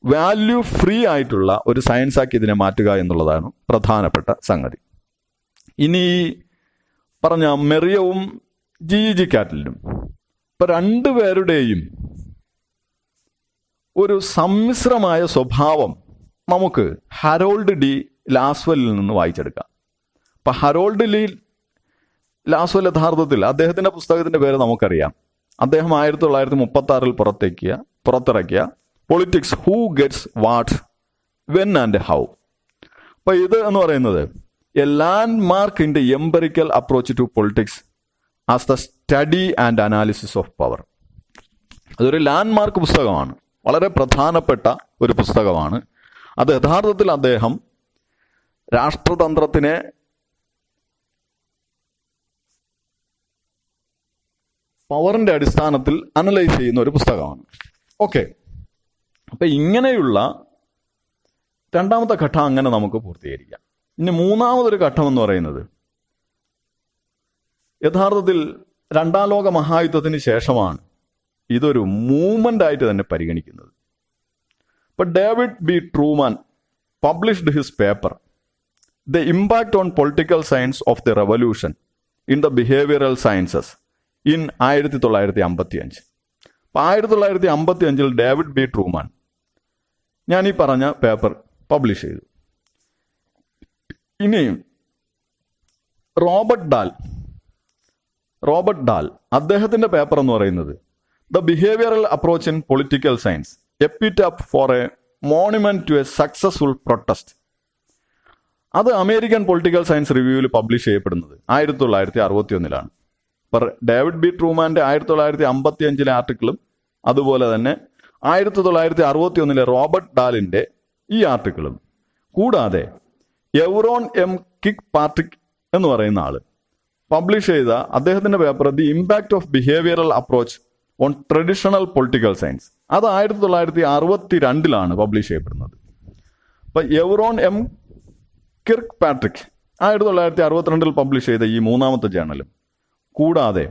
വാല്യൂ ഫ്രീ ആയിട്ടുള്ള ഒരു സയൻസ് ആക്കി ഇതിനെ മാറ്റുക എന്നുള്ളതാണ് പ്രധാനപ്പെട്ട സംഗതി. ഇനി പറഞ്ഞ മെറിയവും ജി കാറ്റ്ലിനും ഇപ്പൊ രണ്ടുപേരുടെയും ഒരു സമ്മിശ്രമായ സ്വഭാവം നമുക്ക് ഹരോൾഡ് ഡി ലാസ്വെല്ലിൽ നിന്ന് വായിച്ചെടുക്കാം. അപ്പൊ ഹരോൾഡ് ഡി ലാസ്വെൽ യഥാർത്ഥത്തിൽ അദ്ദേഹത്തിന്റെ പുസ്തകത്തിന്റെ പേര് നമുക്കറിയാം. അദ്ദേഹം 1936 പുറത്തിറക്കിയ politics who gets what when and how അപ്പൊ ഇത് എന്ന് പറയുന്നത് a landmark in the empirical approach to politics as the study and analysis of power. അതൊരു ലാൻഡ് മാർക്ക് പുസ്തകമാണ്, വളരെ പ്രധാനപ്പെട്ട ഒരു പുസ്തകമാണ്. അത് യഥാർത്ഥത്തിൽ അദ്ദേഹം രാഷ്ട്രതന്ത്രത്തിനെ പവറിന്റെ അടിസ്ഥാനത്തിൽ അനലൈസ് ചെയ്യുന്ന ഒരു പുസ്തകമാണ്. ഓക്കെ, അപ്പൊ ഇങ്ങനെയുള്ള രണ്ടാമത്തെ ഘട്ടം അങ്ങനെ നമുക്ക് പൂർത്തീകരിക്കാം. ഇനി മൂന്നാമതൊരു ഘട്ടം എന്ന് പറയുന്നത് യഥാർത്ഥത്തിൽ രണ്ടാം ലോക മഹായുദ്ധത്തിന് ശേഷമാണ് ഇതൊരു മൂവ്മെന്റ് ആയിട്ട് തന്നെ പരിഗണിക്കുന്നത്. ഇപ്പൊ David B Truman published his paper the impact on political science of the revolution in the behavioural sciences in 1955. അപ്പൊ 1955 ഡേവിഡ് ബി ട്രൂമാൻ ഞാൻ ഈ പറഞ്ഞ പേപ്പർ പബ്ലിഷ് ചെയ്തു. ഇനിയും റോബർട്ട് ഡാൽ അദ്ദേഹത്തിന്റെ പേപ്പർ എന്ന് പറയുന്നത് the behavioural approach in political science epitaph for a monument to a successful protest. അത് അമേരിക്കൻ പൊളിറ്റിക്കൽ സയൻസ് റിവ്യൂവിൽ പബ്ലിഷ് ചെയ്യപ്പെടുന്നത് 1961 ഡേവിഡ് ബി ട്രൂമാന്റെ 1955 ആർട്ടിക്കിളും അതുപോലെ തന്നെ 1961 റോബർട്ട് ഡാലിന്റെ ഈ ആർട്ടിക്കിളും കൂടാതെ എവറോൺ എം കിക് പാട്രിക് എന്ന് പറയുന്ന ആള് പബ്ലിഷ് ചെയ്ത അദ്ദേഹത്തിന്റെ paper the impact of behavioural approach on traditional political science, അത് 1962 പബ്ലിഷ് ചെയ്യപ്പെടുന്നത്. അപ്പൊ Evron M Kirkpatrick 1962 publish ചെയ്ത ഈ മൂന്നാമത്തെ ജേണലും കൂടാതെ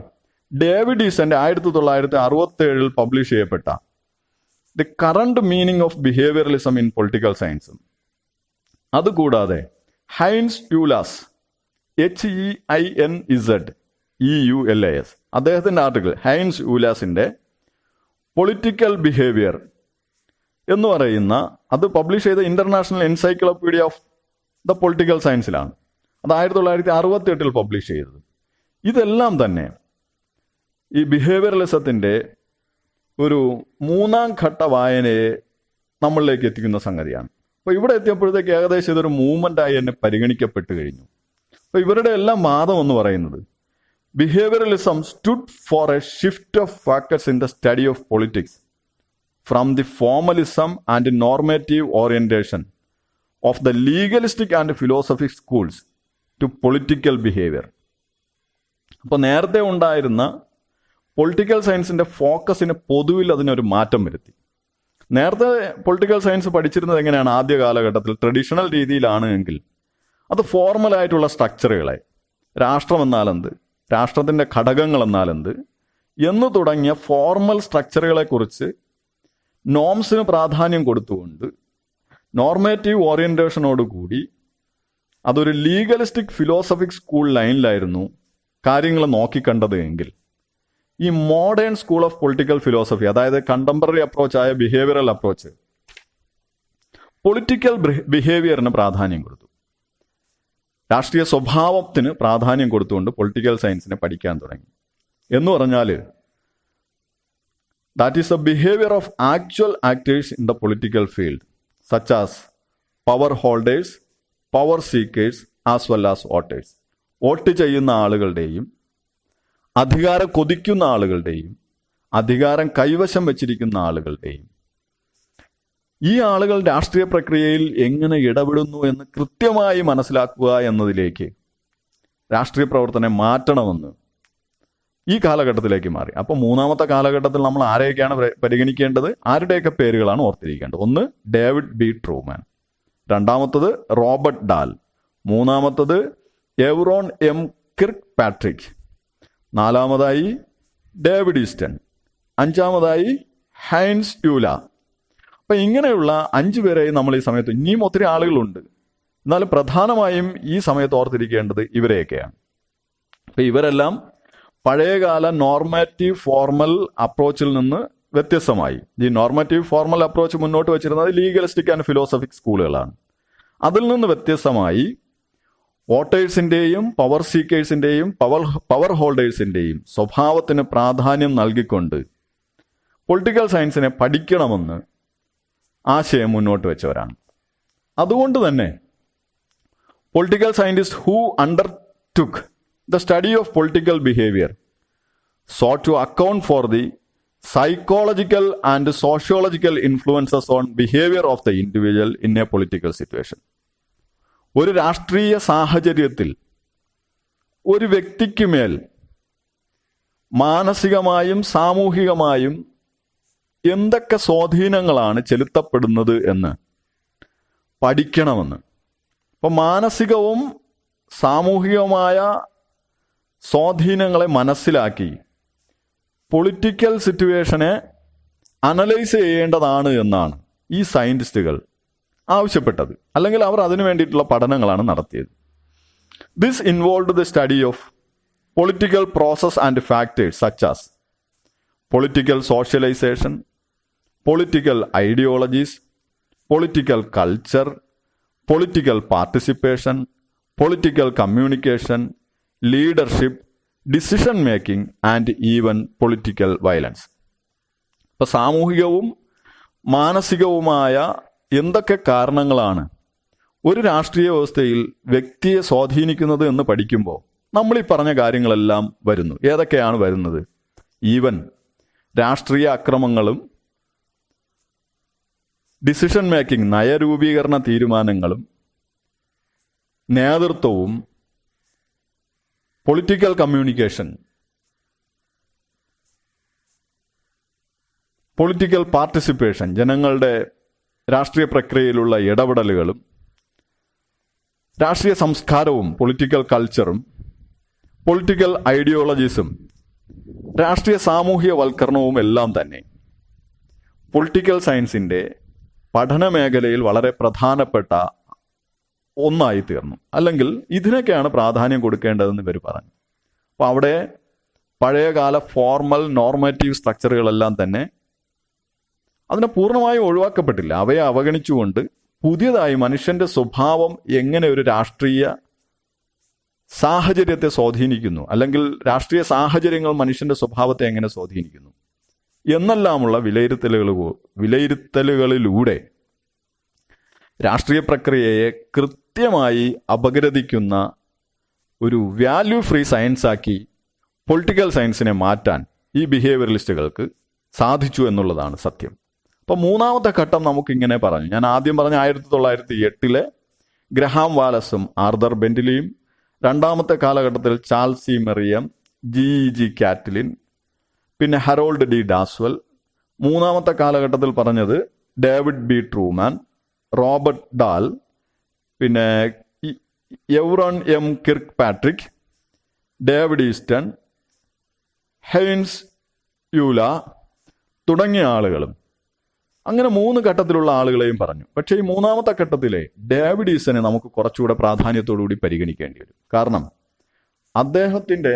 ഡേവിഡ് ഈസന്റെ 1967 പബ്ലിഷ് ചെയ്യപ്പെട്ട the current meaning of behaviouralism in political സയൻസും, അതുകൂടാതെ ഹൈൻസ് യൂലാസ് HEINZEULAS അദ്ദേഹത്തിന്റെ ആർട്ടിക്കിൾ ഹൈൻസ് യൂലാസിന്റെ പൊളിറ്റിക്കൽ ബിഹേവിയർ എന്ന് പറയുന്ന അത് പബ്ലിഷ് ചെയ്ത international encyclopedia of the political സയൻസിലാണ്. അത് 1968 പബ്ലിഷ് ചെയ്തത്. ഇതെല്ലാം തന്നെ ഈ ബിഹേവിയറലിസത്തിന്റെ ഒരു മൂന്നാം ഘട്ട വായനയെ നമ്മളിലേക്ക് എത്തിക്കുന്ന സംഗതിയാണ്. അപ്പൊ ഇവിടെ എത്തിയപ്പോഴത്തേക്ക് ഏകദേശം ഇതൊരു മൂവ്മെന്റായി തന്നെ പരിഗണിക്കപ്പെട്ടു കഴിഞ്ഞു. അപ്പൊ ഇവരുടെ എല്ലാം വാദം എന്ന് പറയുന്നത് behaviouralism stood for a shift of focus in the study of politics from the formalism and normative orientation of the legalistic and philosophic schools to political behaviour. അപ്പൊ നേരത്തെ ഉണ്ടായിരുന്ന പൊളിറ്റിക്കൽ സയൻസിന്റെ ഫോക്കസിന് പൊതുവിൽ അതിനൊരു മാറ്റം വരുത്തി. നേരത്തെ പൊളിറ്റിക്കൽ സയൻസ് പഠിച്ചിരുന്നത് എങ്ങനെയാണ്? ആദ്യ കാലഘട്ടത്തിൽ ട്രഡീഷണൽ രീതിയിലാണ് എങ്കിൽ അത് ഫോർമലായിട്ടുള്ള സ്ട്രക്ചറുകളെ, രാഷ്ട്രം എന്നാലെന്ത്, രാഷ്ട്രത്തിന്റെ ഘടകങ്ങൾ എന്നാലെന്ത് എന്ന് തുടങ്ങിയ ഫോർമൽ സ്ട്രക്ചറുകളെ കുറിച്ച് നോംസിന് പ്രാധാന്യം കൊടുത്തുകൊണ്ട് നോർമേറ്റീവ് ഓറിയന്റേഷനോടുകൂടി അതൊരു ലീഗലിസ്റ്റിക് ഫിലോസഫിക് സ്കൂൾ ലൈനിലായിരുന്നു കാര്യങ്ങൾ നോക്കിക്കണ്ടത് എങ്കിൽ ഈ modern school of political philosophy, അതായത് കണ്ടംപററി അപ്രോച്ചായ ബിഹേവിയറൽ അപ്രോച്ച്, പൊളിറ്റിക്കൽ ബിഹേവിയറിന് പ്രാധാന്യം കൊടുത്തു. രാഷ്ട്രീയ സ്വഭാവത്തിന് പ്രാധാന്യം കൊടുത്തുകൊണ്ട് പൊളിറ്റിക്കൽ സയൻസിനെ പഠിക്കാൻ തുടങ്ങി. എന്ന് പറഞ്ഞാൽ that is the behaviour of actual actors in the political field such as power holders, power seekers as well as voters. Vote ചെയ്യുന്ന ആളുകളുടെയും അധികാരം കൊതിക്കുന്ന ആളുകളുടെയും അധികാരം കൈവശം വെച്ചിരിക്കുന്ന ആളുകളുടെയും ഈ ആളുകൾ രാഷ്ട്രീയ പ്രക്രിയയിൽ എങ്ങനെ ഇടപെടുന്നു എന്ന് കൃത്യമായി മനസ്സിലാക്കുക എന്നതിലേക്ക് രാഷ്ട്രീയ പ്രവർത്തനം മാറ്റണമെന്ന് ഈ കാലഘട്ടത്തിലേക്ക് മാറി. അപ്പൊ മൂന്നാമത്തെ കാലഘട്ടത്തിൽ നമ്മൾ ആരെയൊക്കെയാണ് പരിഗണിക്കേണ്ടത്? ആരുടെയൊക്കെ പേരുകളാണ് ഓർത്തിരിക്കേണ്ടത്? ഒന്ന് ഡേവിഡ് ബി ട്രൂമാൻ, രണ്ടാമത്തത് റോബർട്ട് ഡാൽ, മൂന്നാമത്തത് എവറോൺ എം കിർക്ക് പാട്രിക്, നാലാമതായി ഡേവിഡ് ഈസ്റ്റൺ, അഞ്ചാമതായി ഹൈൻസ് യൂല. അപ്പൊ ഇങ്ങനെയുള്ള 5 പേരെയും നമ്മൾ ഈ സമയത്ത്, ഇനിയും ഒത്തിരി ആളുകളുണ്ട്, എന്നാലും പ്രധാനമായും ഈ സമയത്ത് ഓർത്തിരിക്കേണ്ടത് ഇവരെയൊക്കെയാണ്. അപ്പൊ ഇവരെല്ലാം പഴയകാല നോർമാറ്റീവ് ഫോർമൽ അപ്രോച്ചിൽ നിന്ന് വ്യത്യസ്തമായി ഈ നോർമാറ്റീവ് ഫോർമൽ അപ്രോച്ച് മുന്നോട്ട് വെച്ചിരുന്നത് ലീഗലിസ്റ്റിക് ആൻഡ് ഫിലോസഫിക് സ്കൂളുകളാണ്. അതിൽ നിന്ന് വ്യത്യസ്തമായി വോട്ടേഴ്സിന്റെയും പവർ സീക്കേഴ്സിന്റെയും പവർ ഹോൾഡേഴ്സിന്റെയും സ്വഭാവത്തിന് പ്രാധാന്യം നൽകിക്കൊണ്ട് പൊളിറ്റിക്കൽ സയൻസിനെ പഠിക്കണമെന്ന് ആശയം മുന്നോട്ട് വെച്ചവരാണ്. അതുകൊണ്ട് തന്നെ Political scientists who undertook the study of political behavior sought to account for the psychological and sociological influences on behavior of the individual in a political situation. ഒരു രാഷ്ട്രീയ സാഹചര്യത്തിൽ ഒരു വ്യക്തിക്ക് മേൽ മാനസികമായും സാമൂഹികമായും എന്തൊക്കെ സ്വാധീനങ്ങളാണ് ചെലുത്തപ്പെടുന്നത് എന്ന് പഠിക്കണമെന്ന്. അപ്പം മാനസികവും സാമൂഹികവുമായ സ്വാധീനങ്ങളെ മനസ്സിലാക്കി പൊളിറ്റിക്കൽ സിറ്റുവേഷനെ അനലൈസ് ചെയ്യേണ്ടതാണ് എന്നാണ് ഈ സയന്റിസ്റ്റുകൾ ആവശ്യപ്പെട്ടത്. അല്ലെങ്കിൽ അവർ അതിനു വേണ്ടിയിട്ടുള്ള പഠനങ്ങളാണ് നടത്തിയത്. This involve the study of political process and factors such as political socialisation, political ideologies, political culture, political participation, political communication, leadership, decision making and even political violence. ഇപ്പൊ സാമൂഹികവും മാനസികവുമായ എന്തൊക്കെ കാരണങ്ങളാണ് ഒരു രാഷ്ട്രീയ വ്യവസ്ഥയിൽ വ്യക്തിയെ സ്വാധീനിക്കുന്നത് എന്ന് പഠിക്കുമ്പോൾ നമ്മൾ ഈ പറഞ്ഞ കാര്യങ്ങളെല്ലാം വരുന്നു. ഏതൊക്കെയാണ് വരുന്നത്? ഈവൻ രാഷ്ട്രീയ അക്രമങ്ങളും ഡിസിഷൻ മേക്കിംഗ്, നയരൂപീകരണ തീരുമാനങ്ങളും, നേതൃത്വവും, പൊളിറ്റിക്കൽ കമ്മ്യൂണിക്കേഷൻ, പൊളിറ്റിക്കൽ പാർട്ടിസിപ്പേഷൻ, ജനങ്ങളുടെ രാഷ്ട്രീയ പ്രക്രിയയിലുള്ള ഇടപെടലുകളും, രാഷ്ട്രീയ സംസ്കാരവും പൊളിറ്റിക്കൽ കൾച്ചറും, പൊളിറ്റിക്കൽ ഐഡിയോളജീസും, രാഷ്ട്രീയ സാമൂഹ്യവൽക്കരണവും എല്ലാം തന്നെ പൊളിറ്റിക്കൽ സയൻസിന്റെ പഠന മേഖലയിൽ വളരെ പ്രധാനപ്പെട്ട ഒന്നായി തീർന്നു. അല്ലെങ്കിൽ ഇതിനൊക്കെയാണ് പ്രാധാന്യം കൊടുക്കേണ്ടതെന്ന് ഇവർ പറഞ്ഞു. അപ്പോൾ അവിടെ പഴയകാല ഫോർമൽ നോർമേറ്റീവ് സ്ട്രക്ചറുകളെല്ലാം തന്നെ അതിനെ പൂർണ്ണമായും ഒഴിവാക്കപ്പെട്ടില്ല. അവയെ അവഗണിച്ചുകൊണ്ട് പുതിയതായി മനുഷ്യന്റെ സ്വഭാവം എങ്ങനെ ഒരു രാഷ്ട്രീയ സാഹചര്യത്തെ സ്വാധീനിക്കുന്നു, അല്ലെങ്കിൽ രാഷ്ട്രീയ സാഹചര്യങ്ങൾ മനുഷ്യന്റെ സ്വഭാവത്തെ എങ്ങനെ സ്വാധീനിക്കുന്നു എന്നെല്ലാമുള്ള വിലയിരുത്തലുകളിലൂടെ രാഷ്ട്രീയ പ്രക്രിയയെ കൃത്യമായി അപഗ്രഥിക്കുന്ന ഒരു വാല്യൂ ഫ്രീ സയൻസാക്കി പൊളിറ്റിക്കൽ സയൻസിനെ മാറ്റാൻ ഈ ബിഹേവിയറലിസ്റ്റുകൾക്ക് സാധിച്ചു എന്നുള്ളതാണ് സത്യം. അപ്പം മൂന്നാമത്തെ ഘട്ടം നമുക്കിങ്ങനെ പറഞ്ഞു. ഞാൻ ആദ്യം പറഞ്ഞ 1908 ഗ്രഹാം വാലസും ആർതർ ബെന്റിലിയും, രണ്ടാമത്തെ കാലഘട്ടത്തിൽ ചാൾസ് സി മെറിയം, ജി കാറ്റ്ലിൻ, പിന്നെ ഹരോൾഡ് ഡി ഡാസ്വെൽ, മൂന്നാമത്തെ കാലഘട്ടത്തിൽ പറഞ്ഞത് David B Truman, Robert dal, പിന്നെ എവ്രോൺ എം കിർക്ക് പാട്രിക്, ഡേവിഡ് ഈസ്റ്റൺ, ഹെയ്ൻസ് യൂല തുടങ്ങിയ ആളുകളും, അങ്ങനെ 3 ഘട്ടത്തിലുള്ള ആളുകളെയും പറഞ്ഞു. പക്ഷേ ഈ മൂന്നാമത്തെ ഘട്ടത്തിലെ ഡേവിഡ് ഈസ്റ്റനെ നമുക്ക് കുറച്ചുകൂടെ പ്രാധാന്യത്തോടുകൂടി പരിഗണിക്കേണ്ടി വരും. കാരണം അദ്ദേഹത്തിന്റെ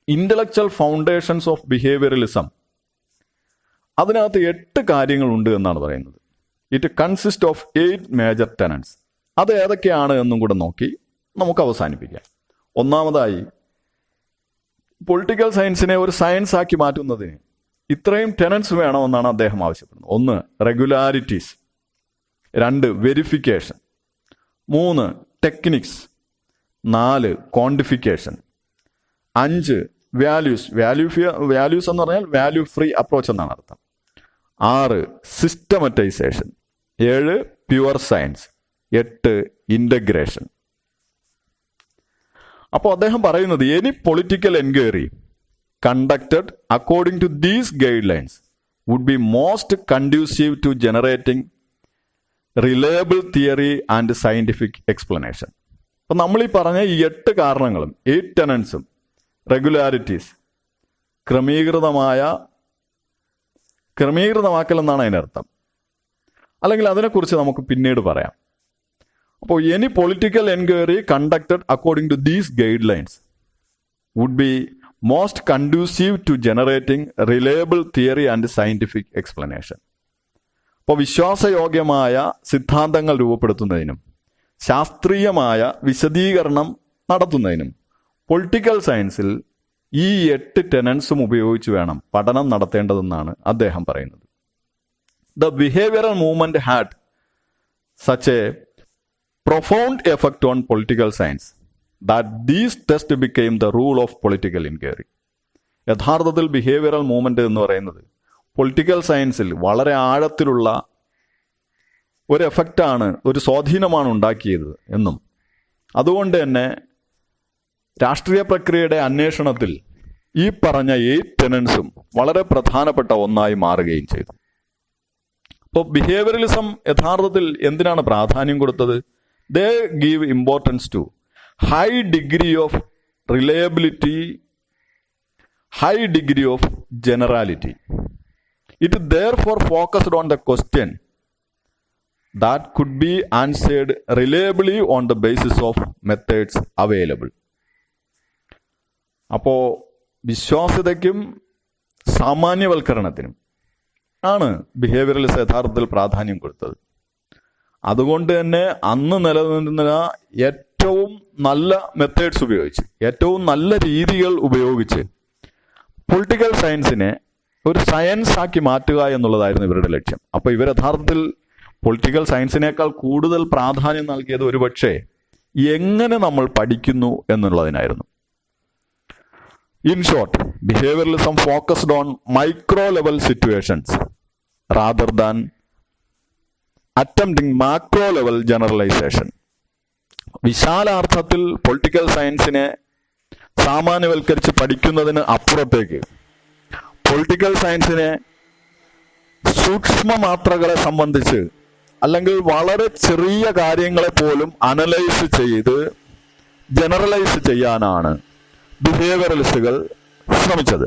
ഇന്റലക്ച്വൽ ഫൗണ്ടേഷൻസ് ഓഫ് ബിഹേവിയറലിസം, അതിനകത്ത് 8 കാര്യങ്ങളുണ്ട് എന്നാണ് പറയുന്നത്. It consist of 8 major ടെനൻസ്. അത് ഏതൊക്കെയാണ് എന്നും കൂടെ നോക്കി നമുക്ക് അവസാനിപ്പിക്കാം. ഒന്നാമതായി, പൊളിറ്റിക്കൽ സയൻസിനെ ഒരു സയൻസ് ആക്കി മാറ്റുന്നതിന് ഇത്രയും ടെനൻസ് വേണമെന്നാണ് അദ്ദേഹം ആവശ്യപ്പെടുന്നത്. 1 regularities, 2 verification, 3 techniques, 4 quantification, 5 values. Values എന്ന് പറഞ്ഞാൽ വാല്യൂ ഫ്രീ അപ്രോച്ച് എന്നാണ് അർത്ഥം. 6 സിസ്റ്റമറ്റൈസേഷൻ, 7 പ്യുവർ സയൻസ്, 8 ഇന്റഗ്രേഷൻ. അപ്പോൾ അദ്ദേഹം പറയുന്നത് any political enquiry conducted according to these guidelines would be most conducive to generating reliable theory and scientific explanation. അപ്പം നമ്മൾ ഈ പറഞ്ഞ ഈ 8 കാരണങ്ങളും, 8 ടെനൻസും, റെഗുലാരിറ്റീസ്, ക്രമീകൃതമാക്കൽ എന്നാണ് അതിനർത്ഥം. അല്ലെങ്കിൽ അതിനെക്കുറിച്ച് നമുക്ക് പിന്നീട് പറയാം. അപ്പോൾ any political enquiry conducted according to these guidelines would be most conducive to generating reliable theory and scientific explanation. അപ്പോൾ വിശ്വാസയോഗ്യമായ സിദ്ധാന്തങ്ങൾ രൂപപ്പെടുത്തുന്നതിനും ശാസ്ത്രീയമായ വിശദീകരണം നടത്തുന്നതിനും പൊളിറ്റിക്കൽ സയൻസിൽ ഈ 8 ടെനൻസും ഉപയോഗിച്ച് വേണം പഠനം നടത്തേണ്ടതെന്നാണ് അദ്ദേഹം പറയുന്നത്. The behavioural movement had such A profound effect on political science that these tests became the rule of political inquiry. യഥാർത്ഥത്തിൽ ബിഹേവിയറൽ മൂവ്മെന്റ് എന്ന് പറയുന്നത് പൊളിറ്റിക്കൽ സയൻസിൽ വളരെ ആഴത്തിലുള്ള ഒരു എഫക്റ്റാണ്, ഒരു സ്വാധീനമാണ് ഉണ്ടാക്കിയത് എന്നും അതുകൊണ്ട് തന്നെ രാഷ്ട്രീയ പ്രക്രിയയുടെ അന്വേഷണത്തിൽ ഈ പറഞ്ഞ 8 ടെനൻസും വളരെ പ്രധാനപ്പെട്ട ഒന്നായി മാറുകയും ചെയ്തു. അപ്പോൾ ബിഹേവിയറലിസം യഥാർത്ഥത്തിൽ എന്തിനാണ് പ്രാധാന്യം കൊടുത്തത്? They give importance to high degree of reliability, high degree of generality. It therefore focused on the question that could be answered reliably on the basis of methods available. അപ്പോ വിശ്വാസ്യതയ്ക്കും സാമാന്യവൽക്കരണത്തിനും ആണ് ബിഹേവിയറലിസം യഥാർത്ഥത്തിൽ പ്രാധാന്യം കൊടുത്തത്. അതുകൊണ്ട് തന്നെ അന്ന് നിലനിന്നിരുന്ന ഏറ്റവും നല്ല മെത്തേഡ്സ് ഉപയോഗിച്ച്, ഏറ്റവും നല്ല രീതികൾ ഉപയോഗിച്ച് പൊളിറ്റിക്കൽ സയൻസിനെ ഒരു സയൻസ് ആക്കി മാറ്റുക എന്നുള്ളതായിരുന്നു ഇവരുടെ ലക്ഷ്യം. അപ്പൊ ഇവർ യഥാർത്ഥത്തിൽ പൊളിറ്റിക്കൽ സയൻസിനേക്കാൾ കൂടുതൽ പ്രാധാന്യം നൽകിയത് ഒരുപക്ഷെ എങ്ങനെ നമ്മൾ പഠിക്കുന്നു എന്നുള്ളതിനായിരുന്നു. In short, behavioralism focused on micro-level situations rather than attempting macro-level generalization. വിശാലാർത്ഥത്തിൽ പൊളിറ്റിക്കൽ സയൻസിനെ സാമാന്യവൽക്കരിച്ച് പഠിക്കുന്നതിന് അപ്പുറത്തേക്ക് പൊളിറ്റിക്കൽ സയൻസിനെ സൂക്ഷ്മ മാത്രകളെ സംബന്ധിച്ച് അല്ലെങ്കിൽ വളരെ ചെറിയ കാര്യങ്ങളെ പോലും അനലൈസ് ചെയ്ത് ജനറലൈസ് ചെയ്യാനാണ് ബിഹേവിയറലിസ്റ്റുകൾ ശ്രമിച്ചത്.